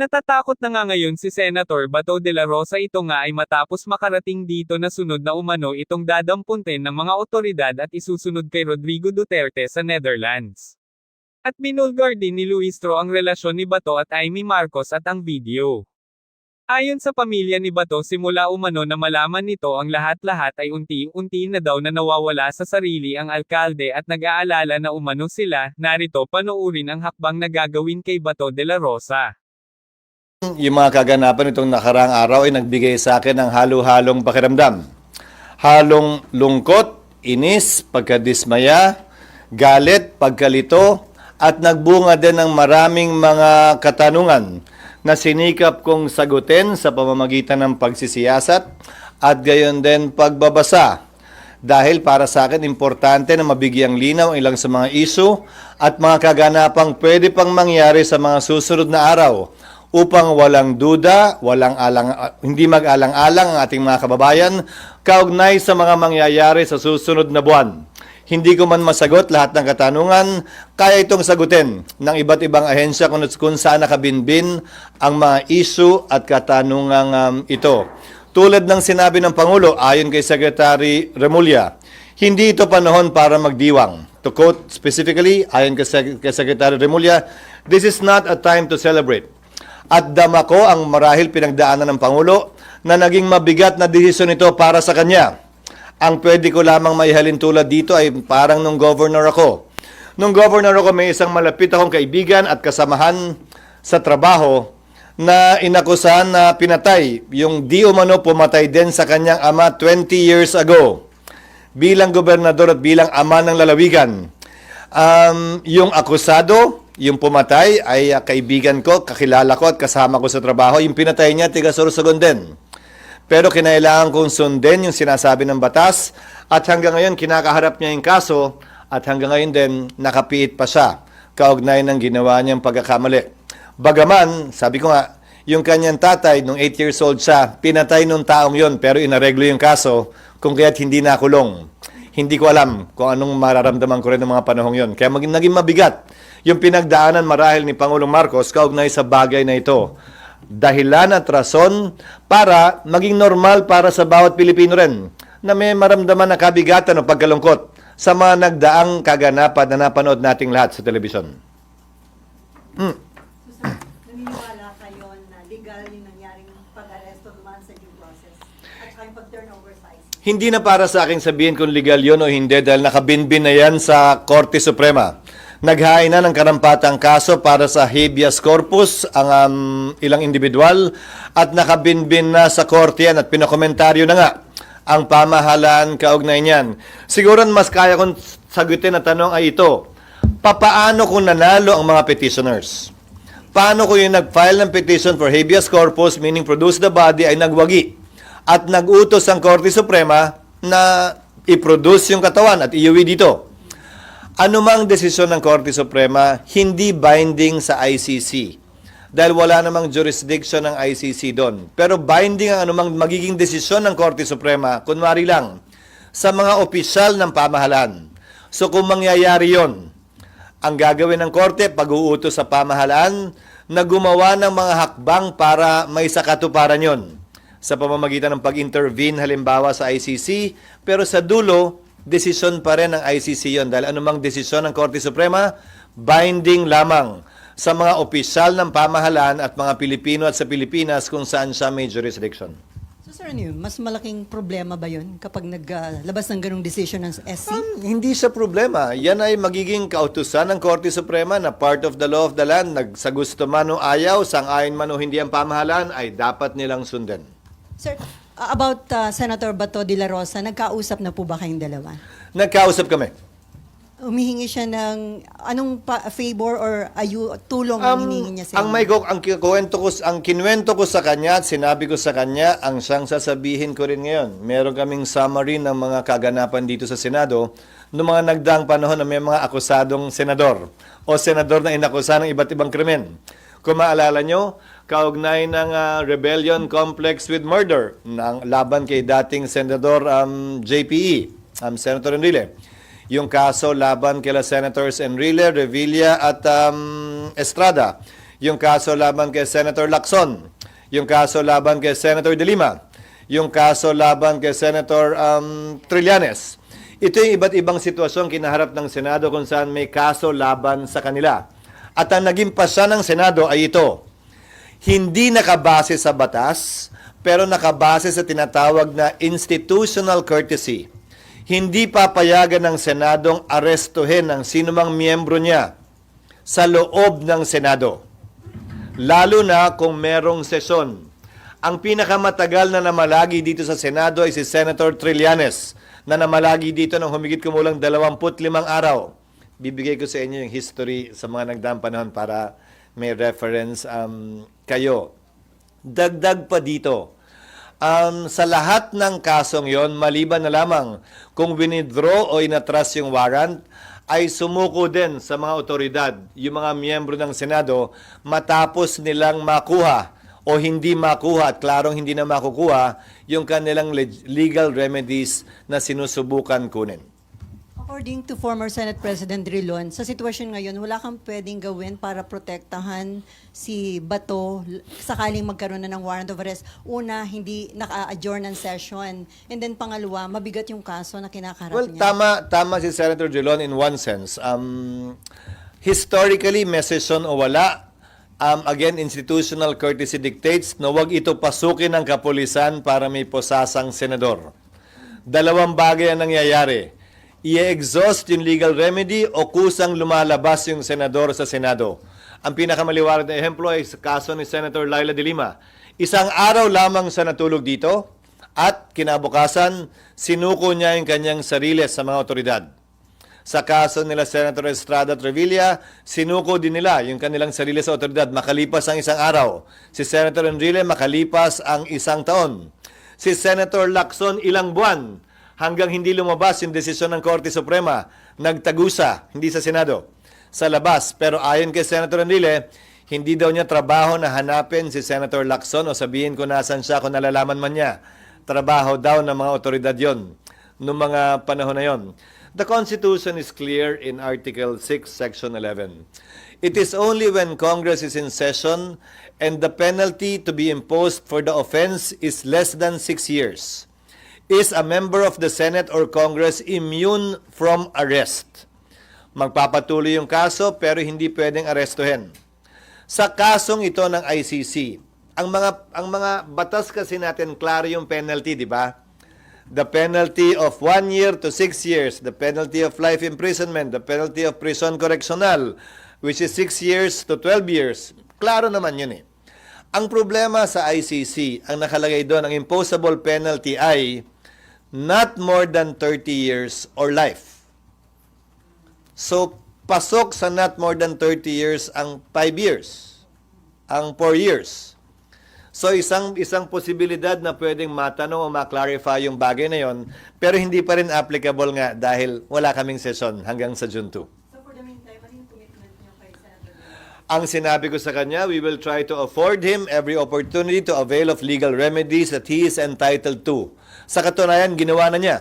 Natatakot na nga ngayon si Senator Bato de la Rosa, ito nga ay matapos makarating dito na sunod na umano itong dadampuntin ng mga otoridad at isusunod kay Rodrigo Duterte sa Netherlands. At binulgar din ni Luistro ang relasyon ni Bato at Amy Marcos at ang video. Ayon sa pamilya ni Bato, simula umano na malaman nito ang lahat-lahat ay unti-unti na daw na nawawala sa sarili ang alkalde at nag-aalala na umano sila. Narito panoorin ang hakbang na gagawin kay Bato de la Rosa. Yung mga kaganapan itong nakaraang araw ay nagbigay sa akin ng halo-halong pakiramdam. Halong lungkot, inis, pagkadismaya, galit, pagkalito, at nagbunga din ng maraming mga katanungan na sinikap kong sagutin sa pamamagitan ng pagsisiyasat at gayon din pagbabasa. Dahil para sa akin, importante na mabigyang linaw ang ilang sa mga isu at mga kaganapang pwede pang mangyari sa mga susunod na araw upang walang duda, hindi mag-alang-alang ang ating mga kababayan kaugnay sa mga mangyayari sa susunod na buwan. Hindi ko man masagot lahat ng katanungan, kaya itong sagutin ng iba't ibang ahensya kung saan nakabinbin ang mga isu at katanungang ito. Tulad ng sinabi ng Pangulo ayon kay Secretary Remulla, hindi ito panahon para magdiwang. To quote specifically, ayon kay Secretary Remulla, this is not a time to celebrate. At dama ko ang marahil pinagdaanan ng Pangulo na naging mabigat na desisyon ito para sa kanya. Ang pwede ko lamang maihalin tulad dito ay parang nung governor ako. Nung governor ako, may isang malapit akong kaibigan at kasamahan sa trabaho na inakusahan na pinatay. Yung di umano pumatay din sa kanyang ama 20 years ago. Bilang gobernador at bilang ama ng lalawigan. Yung akusado, yung pumatay ay kaibigan ko, kakilala ko at kasama ko sa trabaho. Yung pinatay niya, tiga Sorsogon din. Pero kinailangan kong sundin yung sinasabi ng batas at hanggang ngayon kinakaharap niya yung kaso at hanggang ngayon din nakapiit pa siya kaugnay ng ginawa niyang pagkakamali. Bagaman, sabi ko nga, yung kanyang tatay, nung 8 years old siya, pinatay nung taong yon pero inareglo yung kaso kung kaya't hindi nakulong. Hindi ko alam kung anong mararamdaman ko rin ng mga panahong yon. Kaya naging mabigat yung pinagdaanan marahil ni Pangulong Marcos kaugnay sa bagay na ito. Dahilan at rason para maging normal para sa bawat Pilipino rin na may maramdaman na kabigatan o pagkalungkot sa mga nagdaang kaganapan na napanood nating lahat sa telebisyon. Susan, naniniwala kayo na legal yung nangyaring pag-aresto naman sa due process at saka yung pag-turnover sa ICC? Hindi na para sa akin sabihin kung legal yon o hindi dahil nakabinbin na yan sa Korte Suprema. Naghain na ng karampatang kaso para sa habeas corpus ang ilang individual at nakabinbin na sa korte yan at pinakomentaryo na nga ang pamahalaan kaugnay niyan. Siguro mas kaya kong sagutin na tanong ay ito, papaano kung nanalo ang mga petitioners? Paano kung yung nag-file ng petition for habeas corpus, meaning produce the body, ay nagwagi at nag-utos ang Korte Suprema na i-produce yung katawan at iuwi dito? Anumang desisyon ng Korte Suprema, hindi binding sa ICC. Dahil wala namang jurisdiction ng ICC doon. Pero binding ang anumang magiging desisyon ng Korte Suprema, kunwari lang, sa mga opisyal ng pamahalaan. So kung mangyayari yon, ang gagawin ng Korte, pag-uutos sa pamahalaan, na gumawa ng mga hakbang para may sakatuparan yon. Sa pamamagitan ng pag-intervene halimbawa sa ICC, pero sa dulo, desisyon pa rin ng ICC yon dahil anumang desisyon ng Korte Suprema, binding lamang sa mga opisyal ng pamahalaan at mga Pilipino at sa Pilipinas kung saan siya may jurisdiction. So sir, ano yun? Mas malaking problema ba yun kapag naglabas ng ganong decision ng SC? Hindi sa problema. Yan ay magiging kautusan ng Korte Suprema na part of the law of the land. Sa gusto man o ayaw, sang-ayon man o hindi ang pamahalaan, ay dapat nilang sundin. Sir, about Senator Bato de la Rosa, nagkausap na po ba kayong dalawa? Nagkausap kami. Humihingi siya ng anong favor or tulong ang hinihingi niya sa inyo? Ang kinuwento ko sa kanya at sinabi ko sa kanya, ang siyang sasabihin ko rin ngayon. Meron kaming summary ng mga kaganapan dito sa Senado noong mga nagdaang panahon na may mga akusadong senador o senador na inakusahan ng iba't ibang krimen. Kung maalala nyo, kaugnay ng rebellion complex with murder ng laban kay dating Senador JPE, Senator Enrile. Yung kaso laban kila Senators Enrile, Revilla at Estrada. yung kaso laban kay Senator Lacson, yung kaso laban kay Senator De Lima, yung kaso laban kay Senator Trillanes. Ito yung iba't ibang sitwasyon kinaharap ng Senado kung saan may kaso laban sa kanila. At ang naging pasya ng Senado ay ito, hindi nakabase sa batas, pero nakabase sa tinatawag na institutional courtesy. Hindi papayagan ng Senadong arestuhin ang sinumang miyembro niya sa loob ng Senado. Lalo na kung merong sesyon. Ang pinakamatagal na namalagi dito sa Senado ay si Senator Trillanes na namalagi dito ng humigit kumulang 25 araw. Bibigay ko sa inyo yung history sa mga nagdaang panahon para may reference kayo. Dagdag pa dito, sa lahat ng kasong yon, maliban na lamang kung winidraw o inatras yung warrant, ay sumuko din sa mga otoridad, yung mga miyembro ng Senado, matapos nilang makuha o hindi makuha at klarong hindi na makukuha yung kanilang legal remedies na sinusubukan kunin. According to former Senate President Drilon, sa sitwasyon ngayon, wala kang pwedeng gawin para protektahan si Bato sakaling magkaroon na ng warrant of arrest. Una, hindi naka-adjourn ng session. And then pangalawa, mabigat yung kaso na kinakaharap Well, niya. tama si Senator Drilon in one sense. Historically, may session o wala, again, institutional courtesy dictates na huwag ito pasukin ng kapulisan para may posasang senador. Dalawang bagay ang nangyayari. I-exhaust yung legal remedy o kusang lumalabas yung senador sa Senado. Ang pinakamaliwanag na ehemplo ay sa kaso ni Senator Laila de Lima. Isang araw lamang sa natulog dito at kinabukasan, sinuko niya yung kanyang sarili sa mga otoridad. Sa kaso nila Senator Estrada at Revilla, sinuko din nila yung kanilang sarili sa otoridad makalipas ang isang araw. Si Senator Enrile makalipas ang isang taon. Si Senator Lacson ilang buwan hanggang hindi lumabas yung desisyon ng Korte Suprema, nagtagusa, hindi sa Senado, sa labas. Pero ayon kay Senator Enrile, hindi daw niya trabaho na hanapin si Senator Lacson o sabihin ko nasan siya kung nalalaman man niya. Trabaho daw ng mga otoridad yon noong mga panahon na yon. The Constitution is clear in Article 6, Section 11. It is only when Congress is in session and the penalty to be imposed for the offense is less than 6 years. Is a member of the Senate or Congress immune from arrest? Magpapatuloy yung kaso pero hindi pwedeng arestuhin. Sa kasong ito ng ICC, ang mga batas kasi natin klaro yung penalty, di ba? The penalty of 1 year to 6 years, the penalty of life imprisonment, the penalty of prison correctional, which is 6 years to 12 years. Klaro naman yun eh. Ang problema sa ICC, ang nakalagay doon, ang imposable penalty ay not more than 30 years or life. So, pasok sa not more than 30 years ang 5 years, ang 4 years. So, isang posibilidad na pwedeng matanong o ma-clarify yung bagay na yon, pero hindi pa rin applicable nga dahil wala kaming session hanggang sa June 2. So for the meantime, ano yung commitment niyo kay Senator Drilon? Ang sinabi ko sa kanya, we will try to afford him every opportunity to avail of legal remedies that he is entitled to. Sa katunayan, ginawa na niya.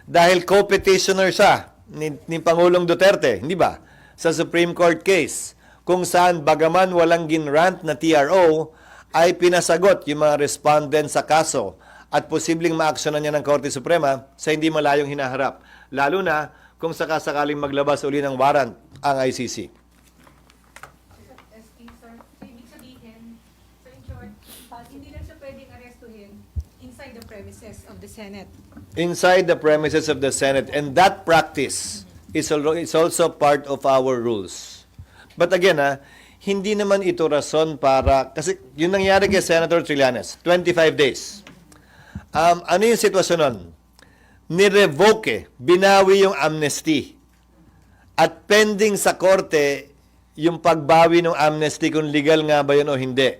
Dahil co-petitioner siya ni Pangulong Duterte, hindi ba? Sa Supreme Court case, kung saan bagaman walang ginrant na TRO, ay pinasagot yung mga respondent sa kaso at posibleng maaksyonan niya ng Korte Suprema sa hindi malayong hinaharap. Lalo na kung sakasakaling maglabas uli ng warrant ang ICC. SP, sir. So, ibig sabihin, so in short, hindi lang siya pwedeng arestuhin inside the premises of the Senate. Inside the premises of the Senate, and that practice is also part of our rules. But again, hindi naman ito rason para, kasi yung nangyari kay Senator Trillanes, 25 days. Ano yung sitwasyon nun? Ni-revoke, binawi yung amnesty. At pending sa korte, yung pagbawi ng amnesty kung legal nga ba yun o hindi.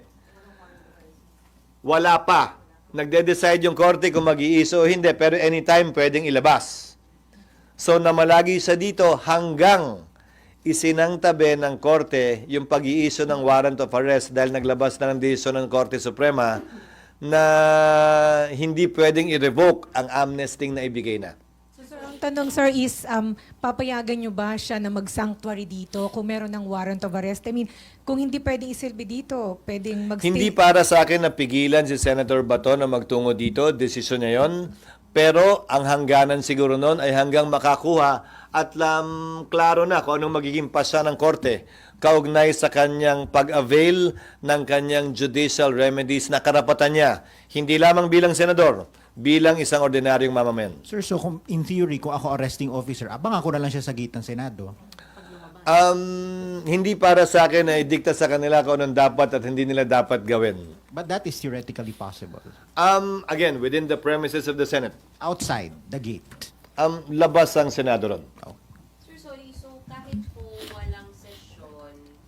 Wala pa. Nagde-decide yung korte kung mag-iiso o hindi, pero anytime pwedeng ilabas. So namalagi siya dito hanggang isinangtabi ng korte yung pag-iiso ng warrant of arrest dahil naglabas na ng desisyon ng Korte Suprema na hindi pwedeng i-revoke ang amnesty na ibigay na. So sir, ang Ang tanong, sir, is papayagan nyo ba siya na mag-sanctuary dito kung meron ng warrant of arrest? I mean, kung hindi pwedeng isilbi dito, pwedeng mag-stay. Hindi para sa akin na pigilan si Senator Bato na magtungo dito, desisyon niya yon. Pero ang hangganan siguro noon ay hanggang makakuha at klaro na kung anong magiging pasya ng korte kaugnay sa kanyang pag-avail ng kanyang judicial remedies na karapatan niya. Hindi lamang bilang senador, bilang isang ordinaryong mamamayan. Sir, so kung, in theory, kung ako arresting officer, abangan ko na lang siya sa gate ng Senado. Hindi para sa akin na idikta sa kanila kung anong dapat at hindi nila dapat gawin. But that is theoretically possible. Again, within the premises of the Senate. Outside the gate. Labas ang Senado ron. Sir, sorry. So, kahit po walang session,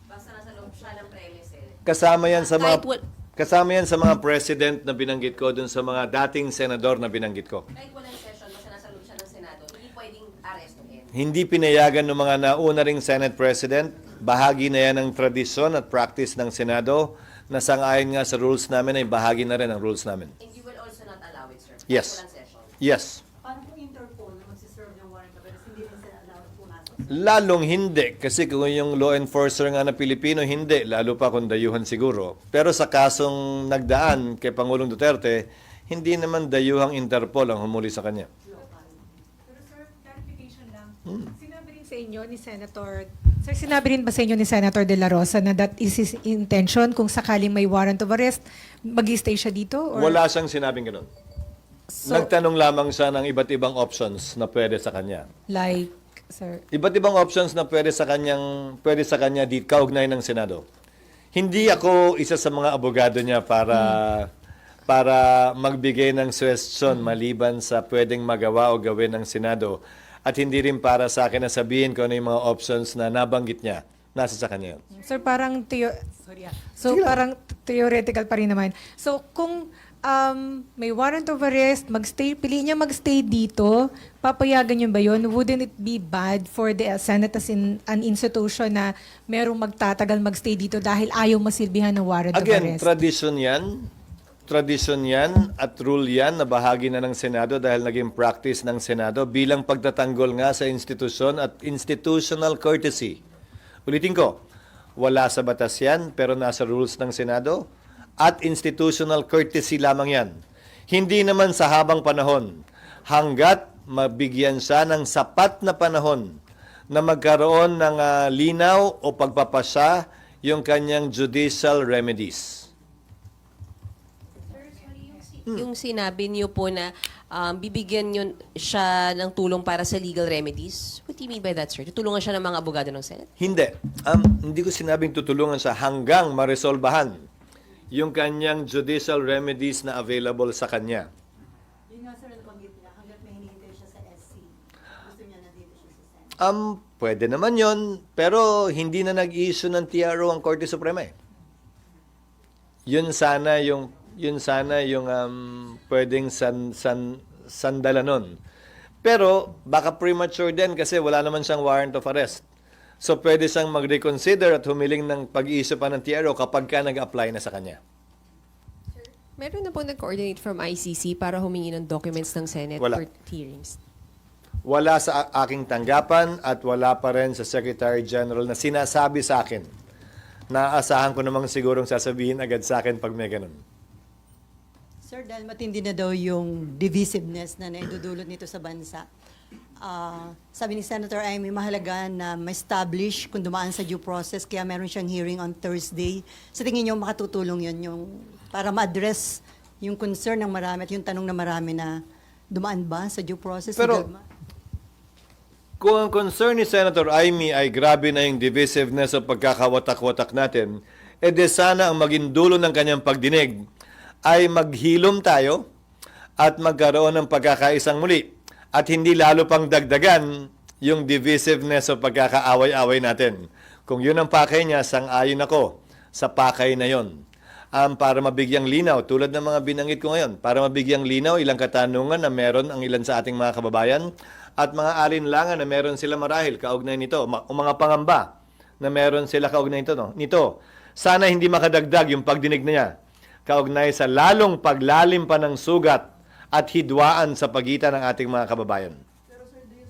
basta nasa loob siya ng premises. Kasama yan sa mga... Kahit wal- Kasama yan sa mga president na binanggit ko dun sa mga dating senador na binanggit ko. Kahit walang session, basta nasa loob siya ng Senado, hindi pwedeng arestuhin. Hindi pinayagan ng mga nauna ring Senate President. Bahagi na yan ng tradisyon at practice ng Senado na sang-ayon nga sa rules namin ay bahagi na rin ng rules namin. And you will also not allow it, sir? Kahit Yes. walang session? Yes. Paano kung Interpol na magsiserve ng warrant of arrest, hindi rin sila allowed pumasok? Lalong hindi. Kasi kung yung law enforcer nga na Pilipino, hindi. Lalo pa kung dayuhan siguro. Pero sa kasong nagdaan kay Pangulong Duterte, hindi naman dayuhang Interpol ang humuli sa kanya. Pero sir, clarification lang. Sinabi rin sa inyo ni Senator, sir, sinabi rin ba sa inyo ni Senator De La Rosa na that is his intention kung sakaling may warrant of arrest, mag-stay siya dito? Or? Wala siyang sinabing ganun. So, Nagtanong lamang siya ng iba't ibang options na pwede sa kanya. like, sir, Iba't ibang options na pwede sa kanya di kaugnay ng Senado. Hindi ako isa sa mga abogado niya para magbigay ng suggestion maliban sa pwedeng magawa o gawin ng Senado at hindi rin para sa akin na sabihin kung ano yung mga options na nabanggit niya. Nasa sa kanya yun. sir, parang parang theoretical pa rin naman. So, kung may warrant of arrest, pili niya magstay dito, papayagan niyo ba yun? Wouldn't it be bad for the Senate as in an institution na merong magtatagal magstay dito dahil ayaw masilbihan ng warrant of Again, arrest? tradisyon yan at rule yan na bahagi na ng Senado dahil naging practice ng Senado bilang pagtatanggol nga sa institusyon at institutional courtesy. Ulitin ko, wala sa batas yan pero nasa rules ng Senado at institutional courtesy lamang yan. Hindi naman sa habang panahon hanggat mabigyan siya ng sapat na panahon na magkaroon ng linaw o pagpapasya yung kanyang judicial remedies. Yung sinabi niyo po na bibigyan niyo siya ng tulong para sa legal remedies, what do you mean by that, sir? Tutulungan siya ng mga abogado ng Senate? Hindi. Hindi ko sinabing tutulungan siya hanggang maresolbahan yung kanyang judicial remedies na available sa kanya. Yun nga sir, nabanggit niya, hanggat may hinihintay siya sa SC. Gusto niya na dito siya sa Senate. Pwede naman yon, pero hindi na nag-issue ng TRO ang Korte Suprema eh. Yun sana yung pwedeng sandala nun. Pero baka premature din kasi wala naman siyang warrant of arrest. So pwede siyang mag-reconsider at humiling ng pag-iissue pa ng TRO kapag ka nag-apply na sa kanya. Meron na po nag-coordinate from ICC para humingi ng documents ng Senate Wala. for hearings. Wala sa aking tanggapan at wala pa rin sa Secretary General na sinasabi sa akin. Naaasahan ko namang sigurong sasabihin agad sa akin pag may ganun. Sir, dahil matindi na daw yung divisiveness na naidudulot nito sa bansa, sabi ni Senator Amy, mahalaga na ma-establish kung dumaan sa due process, kaya meron siyang hearing on Thursday. Sa tingin niyo, makatutulong yun yung, para ma-address yung concern ng marami at yung tanong ng marami na dumaan ba sa due process? Pero, Legal ba? kung ang concern ni Senator Amy ay grabe na yung divisiveness o pagkakawatak-watak natin, de sana ang maging dulo ng kanyang pagdinig ay maghilom tayo at magkaroon ng pagkakaisang muli at hindi lalo pang dagdagan yung divisiveness o pagkakaaway-away natin. Kung yun ang pakay niya, sang-ayon ako sa pakay na yon. Para mabigyang linaw, tulad ng mga binanggit ko ngayon, para mabigyang linaw ilang katanungan na meron ang ilan sa ating mga kababayan at mga alinlangan na meron sila marahil kaugnay nito, o mga pangamba na meron sila kaugnay nito. Sana hindi makadagdag yung pagdinig na niya kaugnay sa lalong paglalim pa ng sugat at hidwaan sa pagitan ng ating mga kababayan. Pero sir, do you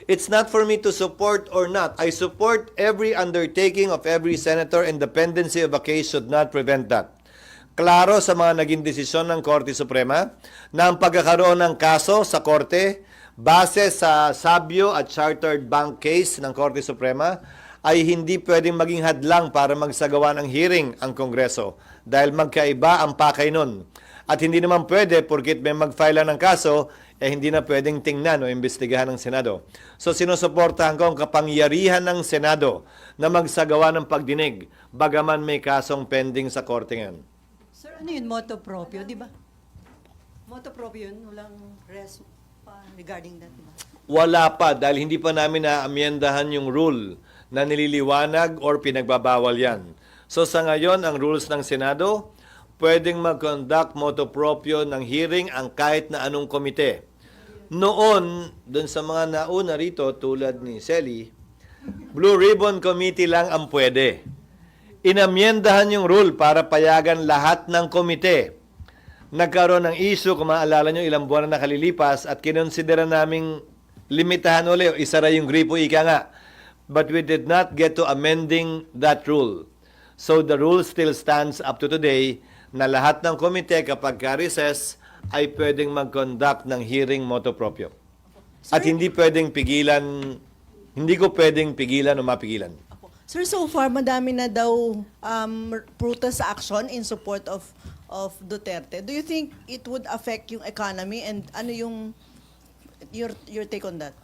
It's not for me to support or not. I support every undertaking of every senator, and dependency of a case should not prevent that. Klaro sa mga naging desisyon ng Korte Suprema na ang pagkakaroon ng kaso sa Korte base sa Sabio at Chartered Bank case ng Korte Suprema ay hindi pwedeng maging hadlang para magsagawa ng hearing ang Kongreso dahil magkaiba ang pakay nun. At hindi naman pwede, porkit may mag-file lang ng kaso, hindi na pwedeng tingnan o imbestigahan ng Senado. So sinusuportahan ko ang kapangyarihan ng Senado na magsagawa ng pagdinig, bagaman may kasong pending sa korte ngayon. Sir, ano yun? Moto proprio, di ba? Moto proprio yun. Walang res pa regarding that, di ba? Wala pa, dahil hindi pa namin naamyendahan yung rule na nililiwanag or pinagbabawal yan. So sa ngayon, ang rules ng Senado, pwedeng mag-conduct motu proprio ng hearing ang kahit na anong komite. Noon, dun sa mga nauna rito, tulad ni Selly, Blue Ribbon Committee lang ang pwede. Inamyendahan yung rule para payagan lahat ng komite. Nagkaroon ng issue, kung maalala nyo, ilang buwan na nakalilipas at kinonsidera naming limitahan ulit, o isara yung gripo, ika nga. But we did not get to amending that rule. So the rule still stands up to today na lahat ng komite kapag ka-recess ay pwedeng mag-conduct ng hearing motu proprio. At hindi pwedeng pigilan, hindi ko pwedeng pigilan o mapigilan. Sir, so far madami na daw protest action in support of Duterte. Do you think it would affect yung economy, and ano yung your take on that?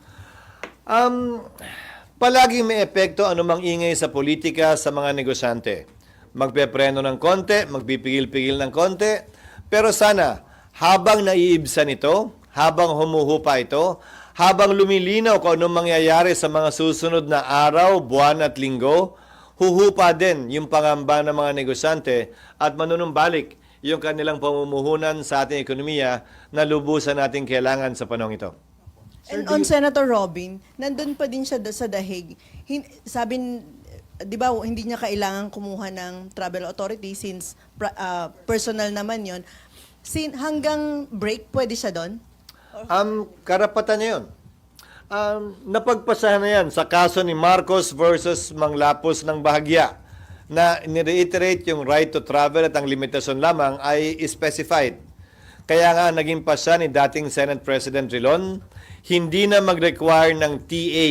Palagi may epekto anumang ingay sa politika sa mga negosyante. Magpepreno ng konti, magpipigil-pigil ng konti, pero sana habang naiibsan ito, habang humuhupa ito, habang lumilinaw kung anong mangyayari sa mga susunod na araw, buwan at linggo, huhupa din yung pangamba ng mga negosyante at manunumbalik yung kanilang pamumuhunan sa ating ekonomiya na lubusan nating kailangan sa panahon ito. And on Senator Robin, nandun pa din siya sa dahig. Sabi, di ba, hindi niya kailangan kumuha ng travel authority since personal naman yon. Hanggang break, pwede siya doon? Karapatan niya yun. Napagpasahan na yan sa kaso ni Marcos versus Manglapos ng Bahagya na nireiterate yung right to travel at ang limitasyon lamang ay specified. Kaya nga naging pasya ni dating Senate President Rilon, hindi na mag-require ng TA.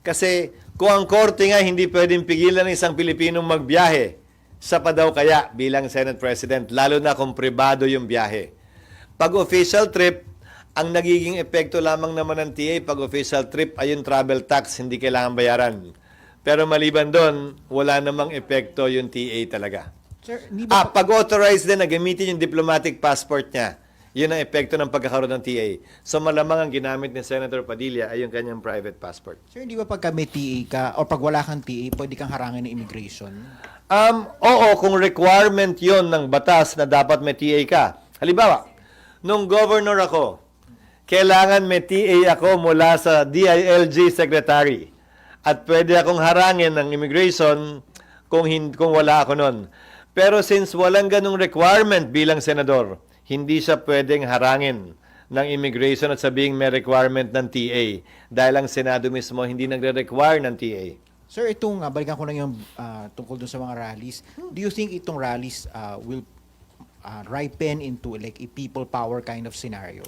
Kasi kung ang korte nga hindi pwedeng pigilan ng isang Pilipinong magbiyahe, sa pa daw kaya bilang Senate President, lalo na kung pribado yung biyahe. Pag official trip, ang nagiging epekto lamang naman ng TA pag official trip ay yung travel tax, hindi kailangan bayaran. Pero maliban doon, wala namang epekto yung TA talaga. Sir, hindi ba Pag-authorize din na gamitin yung diplomatic passport niya, yun ang epekto ng pagkakaroon ng TA. So malamang ang ginamit ni Senator Padilla ay yung kanyang private passport. Sir, hindi ba pagka may TA ka o pag wala kang TA, pwede kang harangin ng immigration? Oo, kung requirement yon ng batas na dapat may TA ka. Halimbawa, nung governor ako, kailangan may TA ako mula sa DILG secretary. At pwede akong harangin ng immigration kung wala ako nun. Pero since walang ganung requirement bilang senador, hindi siya pwedeng harangin ng immigration at sabing may requirement ng TA. Dahil ang Senado mismo hindi nagre-require ng TA. Sir, itong, balikan ko lang yung tungkol dun sa mga rallies. Do you think itong rallies will ripen into like a people power kind of scenario?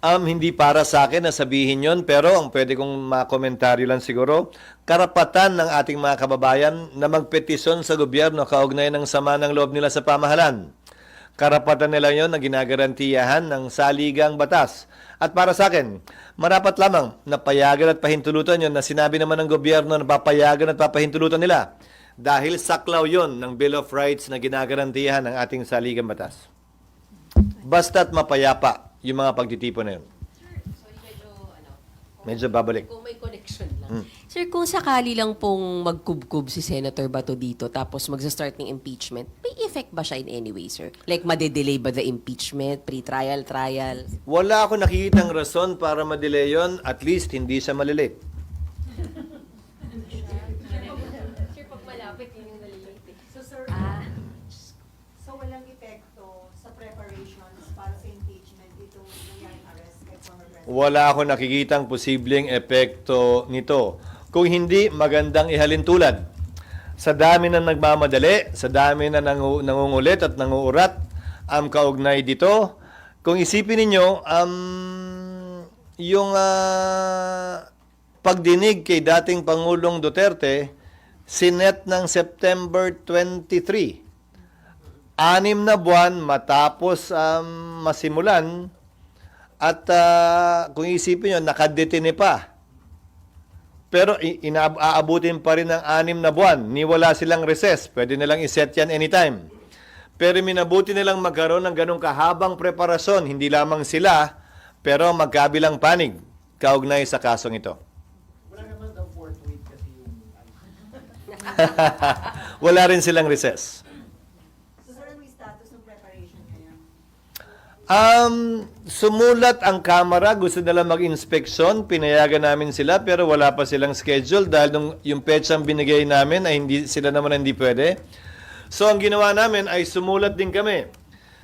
Hindi para sa akin na sabihin yon, pero ang pwede kong makomentaryo lang siguro, karapatan ng ating mga kababayan na magpetisyon sa gobyerno kaugnay ng sama ng loob nila sa pamahalan. Karapatan nila yon na ginagarantiyahan ng saligang batas. At para sa akin, marapat lamang na payagan at pahintulutan yon na sinabi naman ng gobyerno na papayagan at papahintulutan nila. Dahil saklaw yon ng Bill of Rights na ginagarantiyahan ng ating saligang batas. Basta't mapayapa yung mga pagtitipon na yun. Medyo babalik. Kung may connection lang. Sir, kung sakali lang pong magkubkub si Senator Bato dito tapos magsa-start ng impeachment, may effect ba siya in any way, sir? Like, madedelay ba the impeachment, pre-trial, trial? Wala ako nakikitang rason para madelay yun, at least hindi siya malilate. Sir, pag malapit, yun yung nalilate. So, sir, so walang epekto sa preparations para sa impeachment itong nangyaring arrest kay former President? wala ako nakikitang posibleng epekto nito. Kung hindi, magandang ihalintulad. Sa dami na nagmamadali, sa dami na nangungulit at nanguurat, kaugnay dito, kung isipin ninyo, yung pagdinig kay dating Pangulong Duterte, sinet ng September 23. 6 na buwan matapos masimulan at kung isipin nyo, nakadetine pa. Pero aabutin pa rin ng 6 na buwan. Wala silang recess. Pwede nilang iset yan anytime. Pero minabuti nilang magkaroon ng ganong kahabang preparasyon. Hindi lamang sila, pero magkabilang panig kaugnay sa kasong ito. Wala rin silang recess. So, sir, ano yung status ng preparation ngayon? Sumulat ang Kamara, gusto nila mag-inspeksyon, pinayagan namin sila, pero wala pa silang schedule dahil yung petsang binigay namin ay sila naman hindi pwede. So, ang ginawa namin ay sumulat din kami.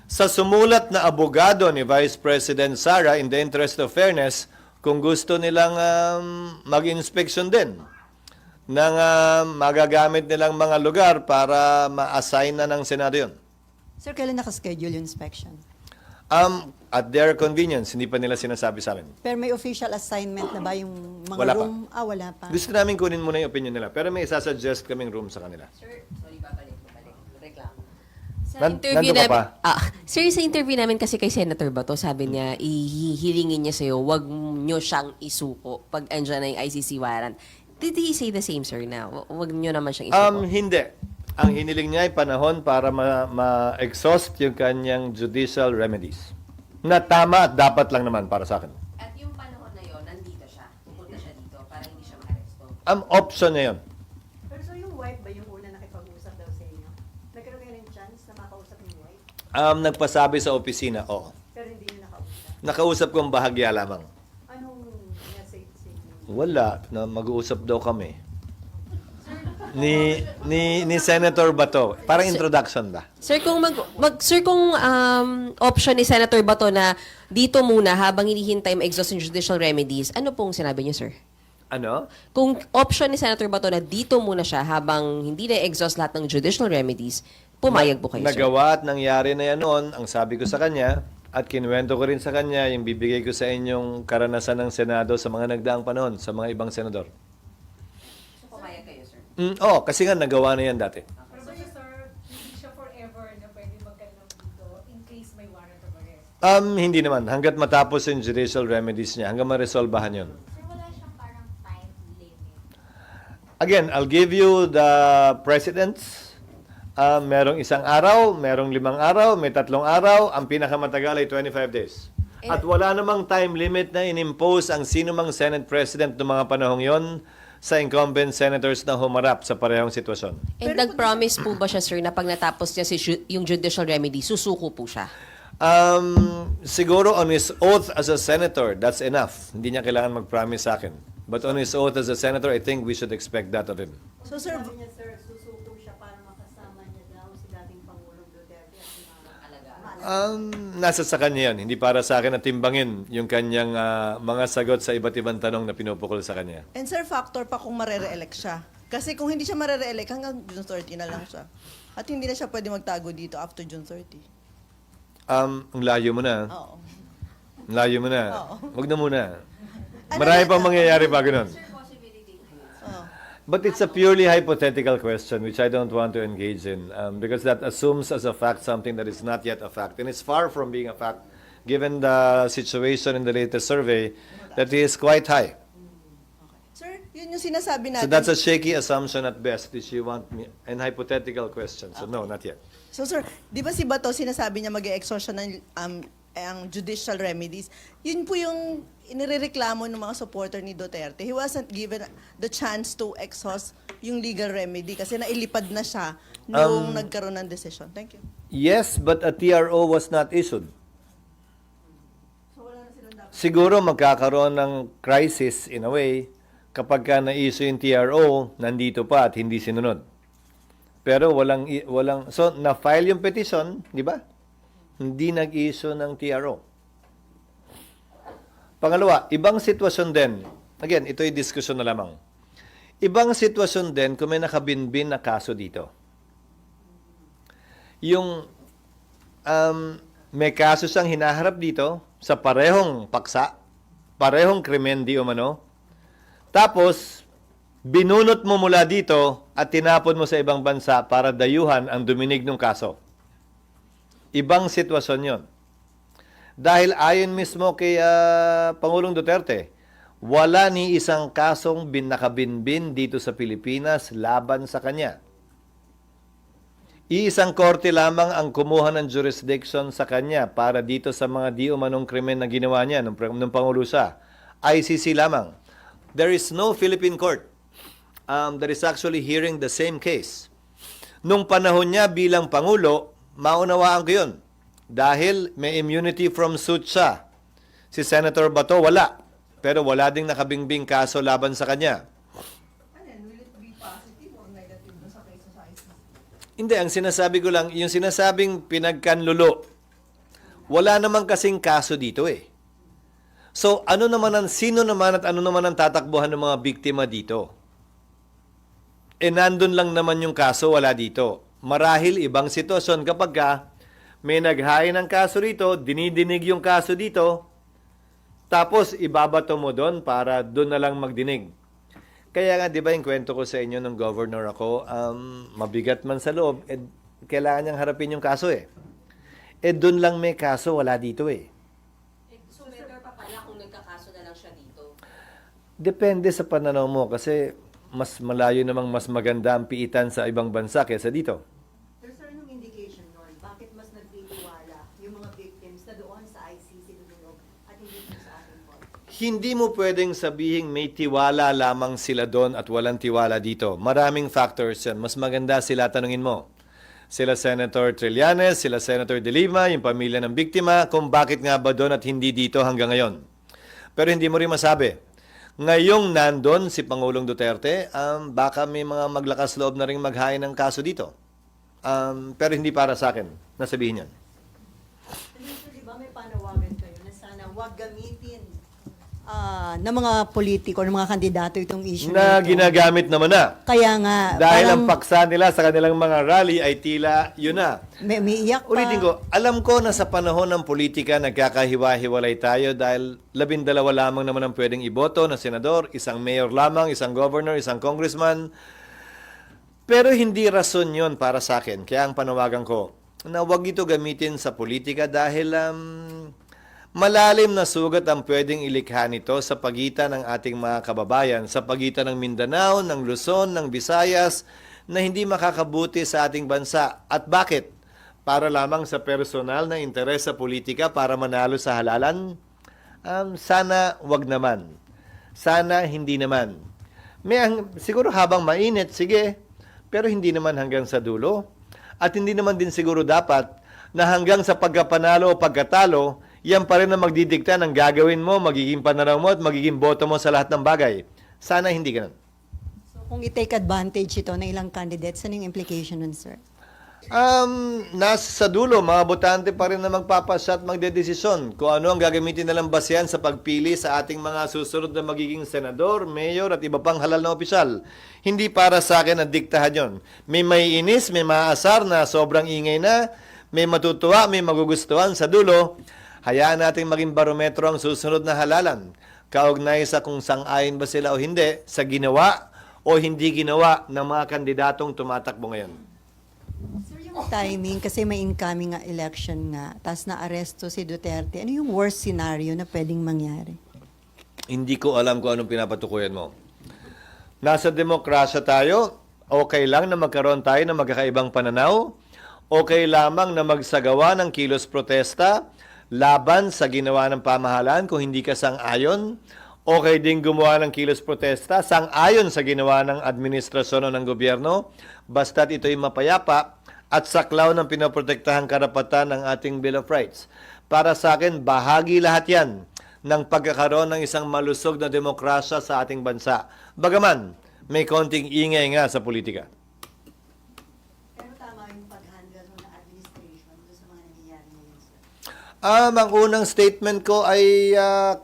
Sa sumulat na abogado ni Vice President Sara, in the interest of fairness, kung gusto nilang mag-inspeksyon din ng magagamit nilang mga lugar para ma-assign na ng Senado yun. Sir, kailan nakaschedule yung inspection? At their convenience, hindi pa nila sinasabi sa amin. Pero may official assignment na ba yung mga Wala pa. room? Wala pa. Gusto namin kunin muna yung opinion nila, pero may isasuggest kaming room sa kanila. Sir, sorry, babalik. Reklamo. Sa Nandun ka pa? Sir, sa interview namin kasi kay Senator Bato, sabi niya, ihilingin niya sa'yo, wag nyo siyang isuko pag andyan na yung ICC warrant. Did he say the same, sir, na wag nyo naman siyang isuko? Hindi. Ang hiniling niya ay panahon para ma-exhaust yung kanyang judicial remedies. Na tama at dapat lang naman para sa akin. At yung panahon na yon nandito siya. Pupunta siya dito para hindi siya ma-aresto. Option na yun. Pero so yung wife ba yung una nakipag-usap daw sa inyo? Nagkaroon kayo ng chance na makausap yung wife? Nagpasabi sa opisina, oo. Pero hindi nyo nakausap. Nakausap kong bahagya lamang. Anong message sa inyo? Wala, na mag-uusap daw kami. Ni Senator Bato. Parang introduction ba? Sir, kung option ni Senator Bato na dito muna habang hinihintay ma-exhaust yung judicial remedies, ano pong sinabi niyo, sir? Ano? Kung option ni Senator Bato na dito muna siya habang hindi na-exhaust lahat ng judicial remedies, pumayag po kayo, sir? Nagawa at nangyari na yan noon, ang sabi ko sa kanya, at kinuwento ko rin sa kanya yung bibigay ko sa inyong karanasan ng Senado sa mga nagdaang panahon, sa mga ibang senador. So, pumayag kayo, sir? Kasi nga nagawa na yan dati. Pero ba sir, hindi siya forever na pwede magkaroon dito in case may warrant of arrest? Hindi naman. Hanggat matapos yung judicial remedies niya, hanggang ma-resolbahan yun. Sir, wala siyang parang time limit. Again, I'll give you the precedents. Merong 1 araw, merong 5 araw, may 3 araw. Ang pinakamatagal ay 25 days. At wala namang time limit na inimpose ang sino mang Senate President ng mga panahong yon sa incumbent senators na humarap sa parehong sitwasyon. And nag-promise po ba siya, sir, na pag natapos niya yung judicial remedy, susuko po siya? Siguro on his oath as a senator, that's enough. Hindi niya kailangan mag-promise sa akin. But on his oath as a senator, I think we should expect that of him. So, sir, Sabi niya, sir, susuko siya para makasama niya daw si dating Pangulong Duterte at maalagaan. Nasa sa kanya yan. Hindi para sa akin na timbangin yung kanyang mga sagot sa iba't ibang tanong na pinupukol sa kanya. and sir, factor pa kung marere-elect siya. Kasi kung hindi siya marere-elect, hanggang June 30 na lang siya. At hindi na siya pwede magtago dito after June 30. Ang layo mo na. Oo. Ang layo mo na. Oo. Huwag na muna. Marami pang mangyayari bago nun. Oo. But it's a purely hypothetical question which I don't want to engage in because that assumes as a fact something that is not yet a fact. And it's far from being a fact given the situation in the latest survey that he is quite high. Sir, yun yung sinasabi So natin. that's a shaky assumption at best if you want me an hypothetical question. So no, not yet. So sir, di ba si Bato sinasabi niya mag-e-exhaust siya ng ang judicial remedies? Yun po yung inireklamo ng mga supporter ni Duterte. He wasn't given the chance to exhaust yung legal remedy kasi nailipad na siya nung nagkaroon ng decision. Thank you. Yes, but a TRO was not issued. Siguro magkakaroon ng crisis in a way kapag ka na-issue yung TRO, nandito pa at hindi sinunod. Pero walang so na-file yung petition, di ba? Hindi nag-issue ng TRO. Pangalawa, ibang sitwasyon din. Again, ito ay diskusyon na lamang. Ibang sitwasyon din kung may nakabinbin na kaso dito. Yung may kaso siyang hinaharap dito sa parehong paksa, parehong krimen di umano, tapos binunot mo mula dito at tinapon mo sa ibang bansa para dayuhan ang duminig ng kaso. Ibang sitwasyon yon. Dahil ayon mismo kay Pangulong Duterte, wala ni isang kasong nakabinbin dito sa Pilipinas laban sa kanya. Iisang korte lamang ang kumuha ng jurisdiction sa kanya para dito sa mga di umanong krimen na ginawa niya nung Pangulo siya. ICC lamang. There is no Philippine court that is actually hearing the same case. Nung panahon niya bilang Pangulo, maunawaan ko yun. Dahil may immunity from suit siya. Si Senator Bato, wala. Pero wala ding nakabingbing kaso laban sa kanya. Hindi, ang sinasabi ko lang, yung sinasabing pinagkanlulo, wala naman kasing kaso dito eh. So, sino naman at ano naman ang tatakbuhan ng mga biktima dito? Nandun lang naman yung kaso, wala dito. Marahil ibang sitwasyon kapag may naghain ng kaso rito, dinidinig yung kaso dito, tapos ibabato mo doon para doon na lang magdinig. Kaya nga, di ba yung kwento ko sa inyo ng governor ako, mabigat man sa loob, kailangan niyang harapin yung kaso eh. Doon lang may kaso, wala dito eh. So, better pa pala kung nagkakaso na lang siya dito? Depende sa pananaw mo kasi mas malayo namang mas maganda ang piitan sa ibang bansa kaysa dito. Pero sir, anong indication nun? Bakit mas nagtitiwala yung mga victims na doon sa ICC Dudulog at hindi dito sa ating court? Hindi mo pwedeng sabihing may tiwala lamang sila doon at walang tiwala dito. Maraming factors yan. Mas maganda sila tanungin mo. Sila Senator Trillanes, sila Senator De Lima, yung pamilya ng biktima, kung bakit nga ba doon at hindi dito hanggang ngayon. Pero hindi mo rin masabi. Ngayong nandun si Pangulong Duterte, baka may mga maglakas loob na rin maghain ng kaso dito. Pero hindi para sa akin, nasabihin yan. Di ba may panawagan kayo na sana wag gamitin ng mga politiko, ng mga kandidato itong issue Na ito. ginagamit naman na. Kaya nga, Dahil parang ang paksa nila sa kanilang mga rally ay tila yun na. may iyak pa. Ulitin ko, alam ko na sa panahon ng politika nagkakahiwa-hiwalay tayo dahil 12 lamang naman ang pwedeng iboto na senador, isang mayor lamang, isang governor, isang congressman. Pero hindi rason yon para sa akin. Kaya ang panawagan ko, na huwag ito gamitin sa politika dahil malalim na sugat ang pwedeng ilikha nito sa pagitan ng ating mga kababayan, sa pagitan ng Mindanao, ng Luzon, ng Visayas, na hindi makakabuti sa ating bansa. At bakit? Para lamang sa personal na interes sa politika para manalo sa halalan? Sana wag naman. Sana hindi naman. Siguro habang mainit, sige, pero hindi naman hanggang sa dulo. At hindi naman din siguro dapat na hanggang sa pagkapanalo o pagkatalo, yan pa rin ang magdidikta ng gagawin mo, magiging pananaw mo at magiging boto mo sa lahat ng bagay. Sana hindi ganun. So, kung i-take advantage ito ng ilang candidates, ano yung implication nun, sir? Nasa dulo, mga botante pa rin na magpapasya at magdedesisyon kung ano ang gagamitin nilang basehan sa pagpili sa ating mga susunod na magiging senador, mayor at iba pang halal na opisyal. Hindi para sa akin na diktahan yon. May maiinis, may maaasar na sobrang ingay na, may matutuwa, may magugustuhan sa dulo. Hayaan natin maging barometro ang susunod na halalan. Kaugnay sa kung sang-ayon ba sila o hindi sa ginawa o hindi ginawa ng mga kandidatong tumatakbo ngayon. Sir, yung timing, kasi may incoming nga election nga, tapos na-aresto si Duterte, ano yung worst scenario na pwedeng mangyari? Hindi ko alam kung anong pinapatukuyan mo. Nasa demokrasya tayo, okay lang na magkaroon tayo ng magkakaibang pananaw, okay lamang na magsagawa ng kilos protesta, laban sa ginawa ng pamahalaan kung hindi ka sang-ayon, okay din gumawa ng kilos protesta, sang-ayon sa ginawa ng administrasyon o ng gobyerno, basta't ito'y mapayapa at saklaw ng pinoprotektahang karapatan ng ating Bill of Rights. Para sa akin, bahagi lahat yan ng pagkakaroon ng isang malusog na demokrasya sa ating bansa. Bagaman, may konting ingay nga sa politika. Pero tama yung pag-handle ng administration sa mga nangyayari ngayon, sir. Ang unang statement ko ay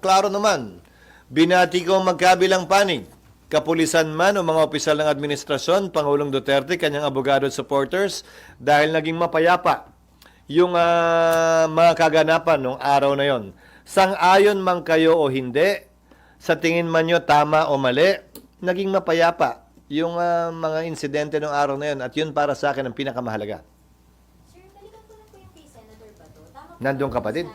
klaro naman. Binati ko ang magkabilang panig. Kapulisan man o mga opisyal ng administrasyon, Pangulong Duterte, kanyang abogado at supporters, dahil naging mapayapa yung mga kaganapan noong araw na yon. Sang-ayon man kayo o hindi, sa tingin man nyo tama o mali, naging mapayapa yung mga insidente noong araw na yon. At yun para sa akin ang pinakamahalaga. Sir, balikan ko lang po yung kay Senator Bato. Tama po Nandun ka ba pa din.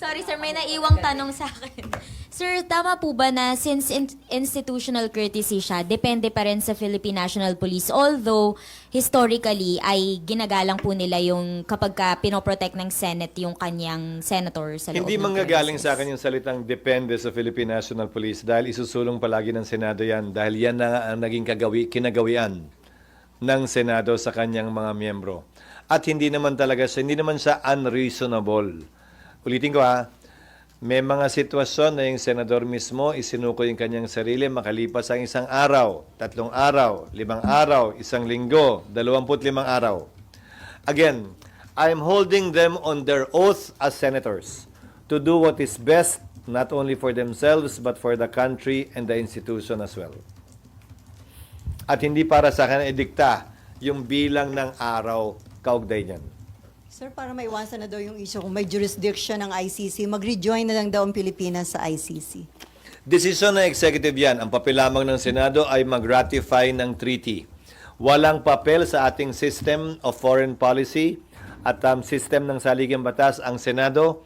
Sorry sir, may naiwang tanong sa akin. Sir, tama po ba na since institutional courtesy siya, depende pa rin sa Philippine National Police, although historically ay ginagalang po nila yung kapag ka pinoprotect ng Senate yung kanyang senator sa loob Hindi ng manggagaling premises? sa akin yung salitang depende sa Philippine National Police dahil isusulong palagi ng Senado yan dahil yan na ang naging kinagawian ng Senado sa kanyang mga miyembro. At hindi naman siya unreasonable. Ulitin ko may mga sitwasyon na yung senador mismo isinuko yung kanyang sarili makalipas ang 1 araw, 3 araw, 5 araw, 1 linggo, 25 araw. Again, I'm holding them on their oath as senators to do what is best not only for themselves but for the country and the institution as well. At hindi para sa akin idikta yung bilang ng araw kaugnay niyan. Sir, para maiwasan na daw yung issue kung may jurisdiction ng ICC, mag-rejoin na lang daw ang Pilipinas sa ICC. Desisyon ng executive yan. Ang papel lamang ng Senado ay mag-ratify ng treaty. Walang papel sa ating system of foreign policy at system ng saligang batas ang Senado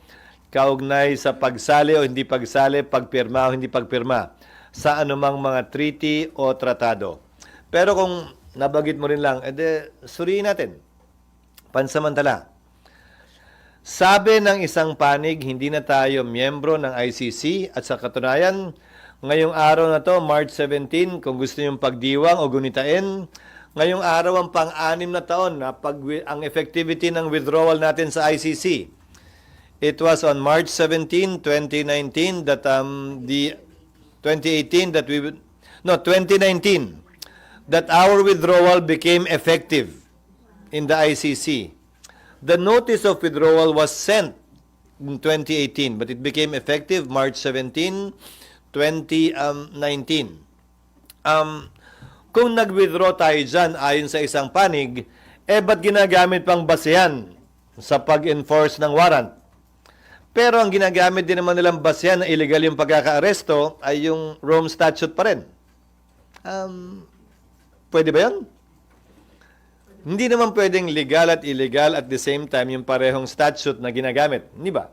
kaugnay sa pagsali o hindi pagsali, pagpirma o hindi pagpirma sa anumang mga treaty o tratado. Pero kung nabagit mo rin lang, suriin natin. Pansamantala. Sabi ng isang panig, hindi na tayo miyembro ng ICC at sa katunayan, ngayong araw na to, March 17, kung gusto niyong pagdiwang o gunitain, ngayong araw ang pang-6 na taon na ang effectivity ng withdrawal natin sa ICC. It was on March 17, 2019 that 2019 that our withdrawal became effective in the ICC. The notice of withdrawal was sent in 2018, but it became effective March 17, 2019. Kung nag-withdraw tayo dyan ayon sa isang panig, ba't ginagamit pang basehan sa pag-enforce ng warrant? Pero ang ginagamit din naman nilang basehan na illegal yung pagkaka-aresto ay yung Rome Statute pa rin. Pwede ba yun? Hindi naman pwedeng legal at illegal at the same time yung parehong statute na ginagamit. Hindi ba?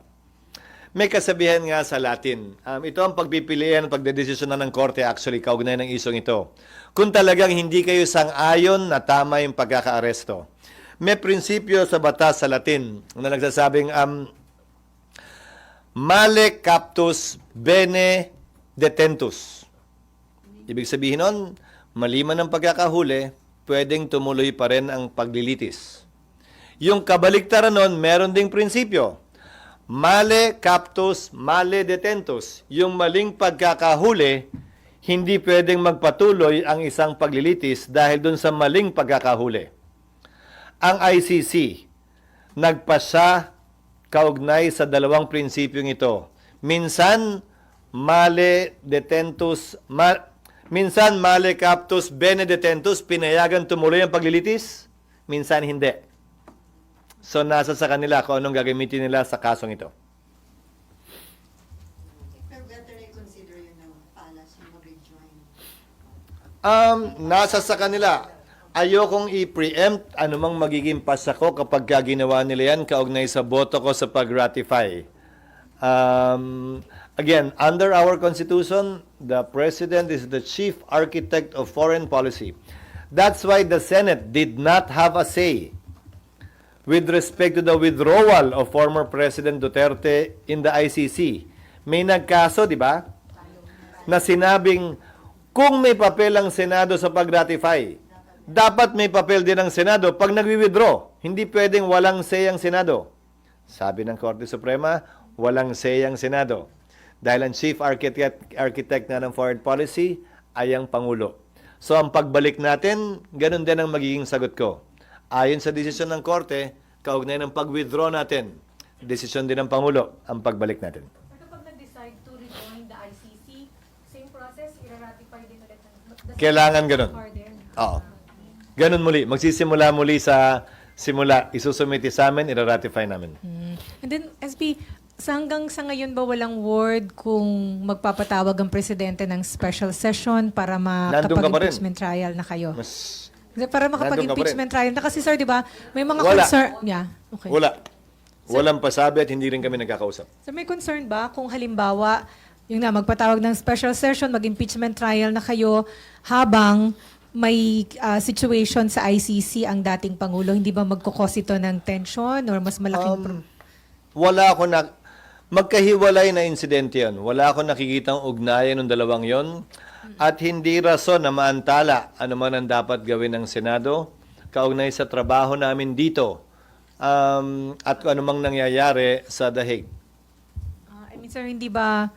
May kasabihan nga sa Latin. Ito ang pagpipilian at pagdedesisyonan ng korte actually kaugnay ng isong ito. Kung talagang hindi kayo sang-ayon na tama yung pagkaka-aresto. May prinsipyo sa batas sa Latin na nagsasabing male captus bene detentus. Ibig sabihin nun, maliman ang pagkakahuli, pwedeng tumuloy pa rin ang paglilitis. Yung kabaliktaran nun, meron ding prinsipyo. Male captus, male detentus. Yung maling pagkakahuli, hindi pwedeng magpatuloy ang isang paglilitis dahil dun sa maling pagkakahuli. Ang ICC, nagpasya kaugnay sa dalawang prinsipyong ito. Minsan, male detentus, minsan male captus bene detentus, pinayagan tumuloy ang paglilitis, minsan hindi. So nasa sa kanila kung anong gagamitin nila sa kasong ito. Pero better na i-consider yun ng palace yung mag-rejoin. Nasa sa kanila. Ayokong i-preempt anumang magiging pasako kapag ginawa nila yan kaugnay sa boto ko sa pag-ratify. Again, under our Constitution, the President is the chief architect of foreign policy. That's why the Senate did not have a say with respect to the withdrawal of former President Duterte in the ICC. May nagkaso, di ba? Na sinabing, kung may papel ang Senado sa pag-ratify, dapat may papel din ang Senado pag nagwi-withdraw. Hindi pwedeng walang say ang Senado. Sabi ng Korte Suprema, walang say ang Senado. Dahil ang chief architect na ng foreign policy ay ang Pangulo. So ang pagbalik natin, ganun din ang magiging sagot ko. Ayon sa desisyon ng Korte, kaugnay ng pag-withdraw natin desisyon din ng Pangulo ang pagbalik natin. Kapag nag-decide to rejoin the ICC, same process, i-ratify din ulit ng Kailangan ganun. pardon. Oo. Ganun muli. Magsisimula muli sa simula. Isusumiti sa amin, ira-ratify namin. And then, SB, hanggang sa ngayon ba walang word kung magpapatawag ang presidente ng special session para Nandun ka pa rin. makapag-impeachment trial na kayo? Mas Para makapag-impeachment trial na kasi sir, di ba, may mga Wala. concern. Yeah, okay. wala. Walang pasabi at hindi rin kami nagkakausap. So may concern ba kung halimbawa, yung na magpatawag ng special session, mag-impeachment trial na kayo habang may situation sa ICC ang dating Pangulo, hindi ba magkukos ito ng tension or mas malaking Wala ako na magkahiwalay na insidente yan. Wala ako nakikitang ugnayan ng dalawang yon at hindi rason na maantala ano man ang dapat gawin ng Senado kaugnay sa trabaho namin dito at kung ano mang nangyayari sa The Hague. I mean, sir, hindi ba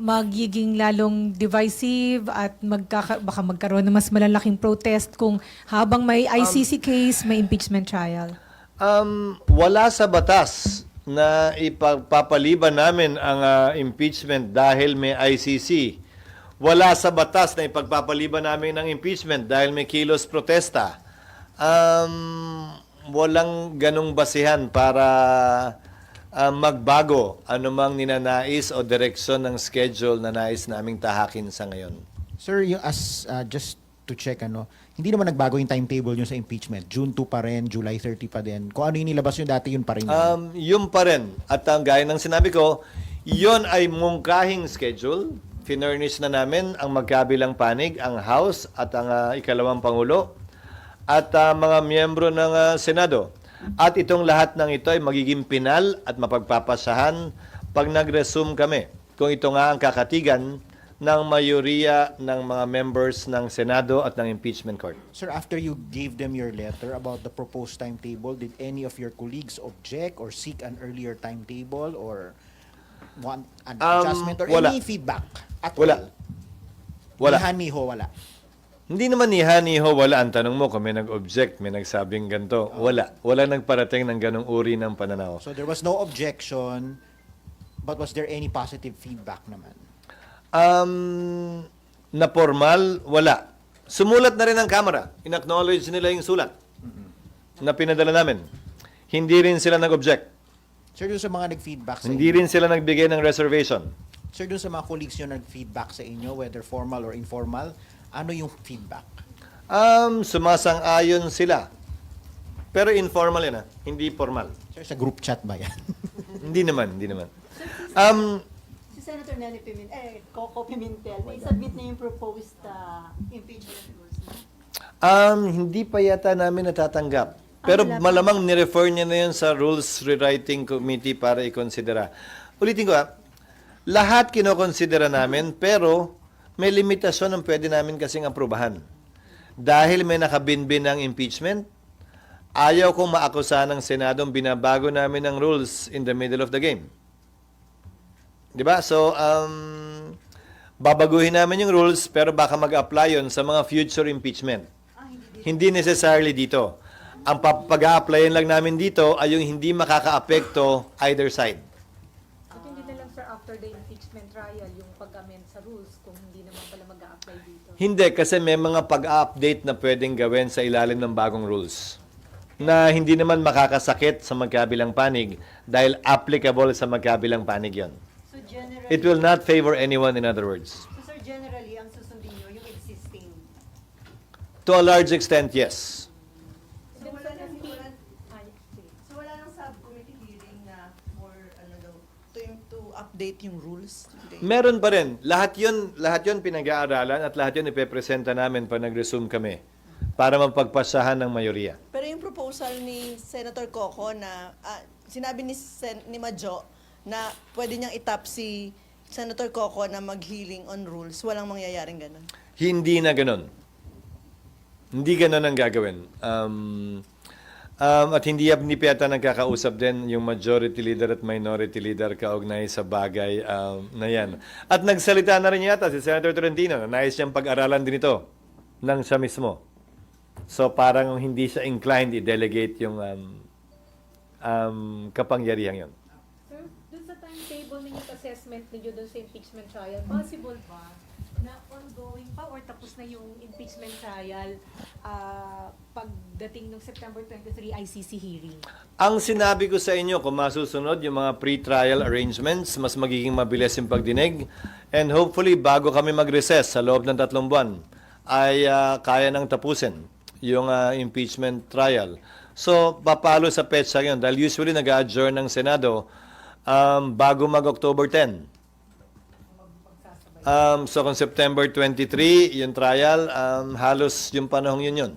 magiging lalong divisive at baka magkaroon ng mas malalaking protest kung habang may ICC case, may impeachment trial? Wala sa batas na ipagpapaliban namin ang impeachment dahil may ICC. Wala sa batas na ipagpapaliban namin ang impeachment dahil may kilos protesta. Walang ganong basihan para magbago anumang ninanais o direksyon ng schedule na nais naming tahakin sa ngayon. Sir, yung just to check, hindi naman nagbago yung timetable nyo sa impeachment. June 2 pa rin, July 30 pa din. Kung ano yung nilabas nyo dati, yun pa rin. Yun pa rin. At ang gaya ng sinabi ko, yun ay mungkahing schedule. Finurnish na namin ang magkabilang panig, ang House at ang ikalawang Pangulo at mga miyembro ng Senado. At itong lahat ng ito ay magiging pinal at mapagpapasahan pag nag-resume kami. Kung ito nga ang kakatigan ng mayoriya ng mga members ng Senado at ng impeachment court. Sir, after you gave them your letter about the proposed timetable, did any of your colleagues object or seek an earlier timetable or want an adjustment or wala. any feedback at Wala. all? Wala. Nihan-niho, wala. Hindi naman niho wala. Ang tanong mo kung may nag-object, may nagsabing ganito. Wala. Wala nagparating ng ganong uri ng pananaw. So there was no objection, but was there any positive feedback naman? Na formal, wala. Sumulat na rin ang Kamara. In-acknowledge nila yung sulat na pinadala namin. Hindi rin sila nag-object. Sir, dun sa mga nag-feedback sa Hindi inyo, rin sila nagbigay ng reservation. sir, dun sa mga colleagues nyo nag-feedback sa inyo, whether formal or informal, ano yung feedback? Sumasang-ayon sila. Pero informal yan, hindi formal. Sir, sa group chat ba yan? Hindi naman, hindi naman. Si Senator Nelly Coco Pimentel, may submit na yung proposed impeachment rules na? Hindi pa yata namin natatanggap. Pero wala pa. malamang nirefer niya na yun sa Rules Rewriting Committee para ikonsidera. Ulitin ko lahat kinokonsidera namin pero may limitasyon ang pwede namin kasing aprubahan. Dahil may nakabinbin ng impeachment, ayaw kong maakusa ng Senadong binabago namin ng rules in the middle of the game. Diba? So, babaguhin namin yung rules pero baka mag-apply yun sa mga future impeachment. Hindi necessarily dito. Ang pag-a-applyin lang namin dito ay yung hindi makaka-apekto either side. At hindi na lang sir after the impeachment trial yung pag-amend sa rules kung hindi naman pala mag-a-apply dito. Hindi, kasi may mga pag-update na pwedeng gawin sa ilalim ng bagong rules na hindi naman makakasakit sa magkabilang panig dahil applicable sa magkabilang panig yon. So generally, It will not favor anyone, in other words. so sir, generally, ang susundin nyo, yung existing. To a large extent, yes. So wala nang subcommittee hearing na for to update yung rules. Meron pa rin. Lahat yun pinag-aaralan at lahat yun ipepresenta namin pag nag-resume kami para mapagpasahan ng mayoriya. Pero yung proposal ni Senator Coco na sinabi ni Majo na pwede niyang itap si Senator Coco na mag-healing on rules, walang mangyayaring ganun. Hindi na ganun. Hindi ganun ang gagawin. At hindi pa yata nagkakausap din yung majority leader at minority leader kaugnay sa bagay na yan. At nagsalita na rin yata si Senator Tolentino na nais niyang pag-aralan din ito ng siya mismo. So parang hindi siya inclined i-delegate yung kapangyarihan yon. table ninyo assessment ninyo doon sa impeachment trial, possible ba na ongoing pa or tapos na yung impeachment trial pagdating ng September 23 ICC hearing? Ang sinabi ko sa inyo, kung masusunod yung mga pre-trial arrangements, mas magiging mabilis yung pagdinig. And hopefully, bago kami mag-recess sa loob ng 3 buwan, ay kaya nang tapusin yung impeachment trial. So, papalo sa petsa yun. Dahil usually nag-adjourn ng Senado bago mag-October 10. So, kung September 23, yung trial, halos yung panahong yun.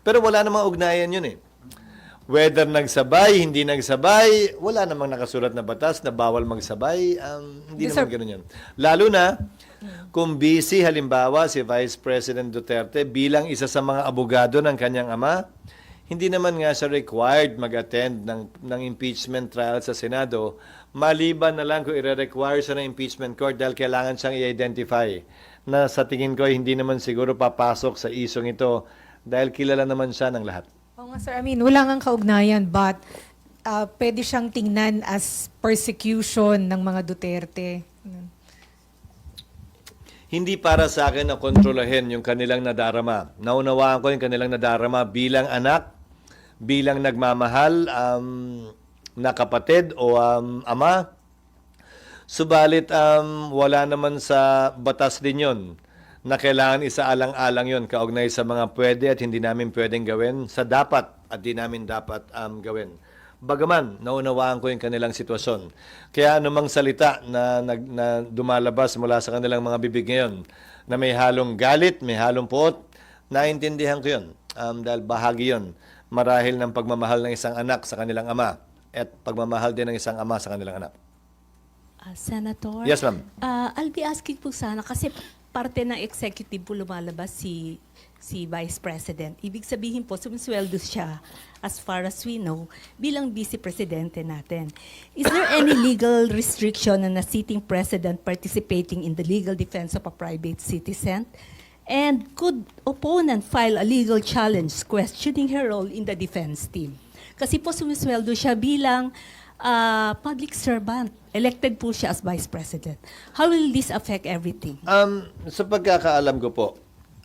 Pero wala namang ugnayan yun eh. Whether nagsabay, hindi nagsabay, wala namang nakasulat na batas na bawal magsabay. Hindi Yes, naman sir. ganun yun. Lalo na, kung busy halimbawa si Vice President Duterte bilang isa sa mga abogado ng kanyang ama, hindi naman nga siya required mag-attend ng impeachment trial sa Senado, maliban na lang kung i-require siya ng impeachment court dahil kailangan siyang i-identify na sa tingin ko hindi naman siguro papasok sa isong ito dahil kilala naman siya ng lahat. Oo nga sir, I mean, wala nga kaugnayan but pwede siyang tingnan as persecution ng mga Duterte. Hindi para sa akin na kontrolahin yung kanilang nadarama. Naunawaan ko yung kanilang nadarama bilang anak, bilang nagmamahal, na kapatid o ama. Subalit, wala naman sa batas din yun na kailangan isaalang-alang yun kaugnay sa mga pwede at hindi namin pwedeng gawin, sa dapat at di namin dapat gawin. Bagaman, naunawaan ko yung kanilang sitwasyon. Kaya anumang salita na dumalabas mula sa kanilang mga bibig ngayon, na may halong galit, may halong puot, naintindihan ko yun. Dahil bahagi yun, marahil ng pagmamahal ng isang anak sa kanilang ama at pagmamahal din ng isang ama sa kanilang anak. Senator? Yes, ma'am. I'll be asking po sana kasi parte ng executive po lumalabas si Vice President. Ibig sabihin po, sumisweldo siya, as far as we know, bilang Vice Presidente natin. Is there any legal restriction on a sitting president participating in the legal defense of a private citizen? And could opponent file a legal challenge questioning her role in the defense team? Kasi po sumisweldo siya bilang public servant. Elected po siya as Vice President. How will this affect everything? Sa pagkakaalam ko po,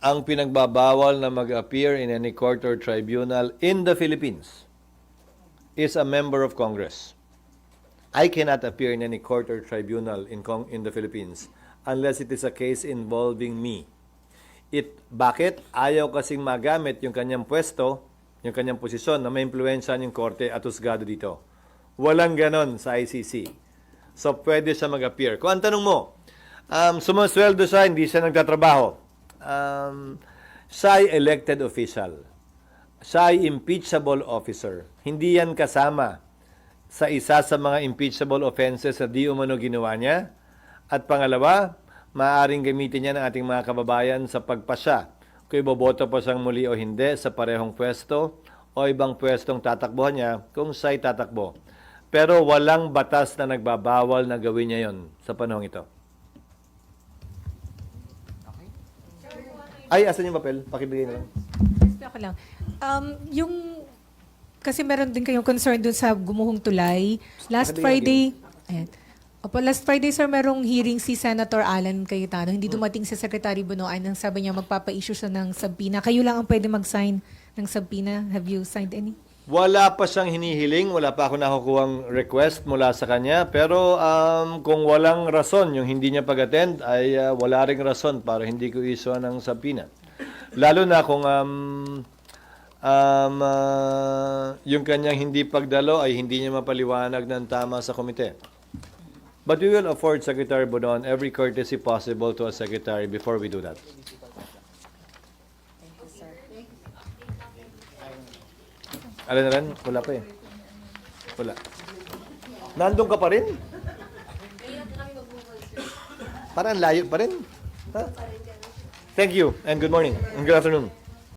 ang pinagbabawal na mag-appear in any court or tribunal in the Philippines is a member of Congress. I cannot appear in any court or tribunal in the Philippines unless it is a case involving me. Bakit? Ayaw kasing magamit yung kanyang pwesto, yung kanyang posisyon na may impluwensyahan yung korte at husgado dito. Walang ganon sa ICC. So, pwede siya mag-appear. Kung ang tanong mo, sumusweldo siya, hindi siya nagtatrabaho. Siya ay elected official. Siya ay impeachable officer. Hindi yan kasama sa isa sa mga impeachable offenses na di umano ginawa niya. At pangalawa, maaaring gamitin niya ng ating mga kababayan sa pagpasya kung iboboto pa siyang muli o hindi sa parehong pwesto o ibang pwestong tatakbuhan niya kung siya'y tatakbo. Pero walang batas na nagbabawal na gawin niya yon sa panahong ito. Ay, asan yung papel? Pakibigay na lang. Ako lang. Kasi meron din kayong concern dun sa gumuhong tulay. Last Friday, last Friday, sir, merong hearing si Senator Alan Cayetano. Hindi dumating si Secretary Bunoan nang sabi niya magpapa-issue siya ng subpoena. Kayo lang ang pwede mag-sign ng subpoena. Have you signed any? Wala pa siyang hinihiling, wala pa ako nakukuhang request mula sa kanya, pero kung walang rason yung hindi niya pag-attend, ay wala ring rason para hindi ko issue ng subpoena. Lalo na kung yung kanyang hindi pagdalo ay hindi niya mapaliwanag ng tama sa komite. But we will afford Secretary Bonon every courtesy possible to a secretary before we do that. Alam na rin? Wala pa eh. Wala. Nandun ka pa rin? Parang layo pa rin. Ha? Thank you and good morning and good afternoon.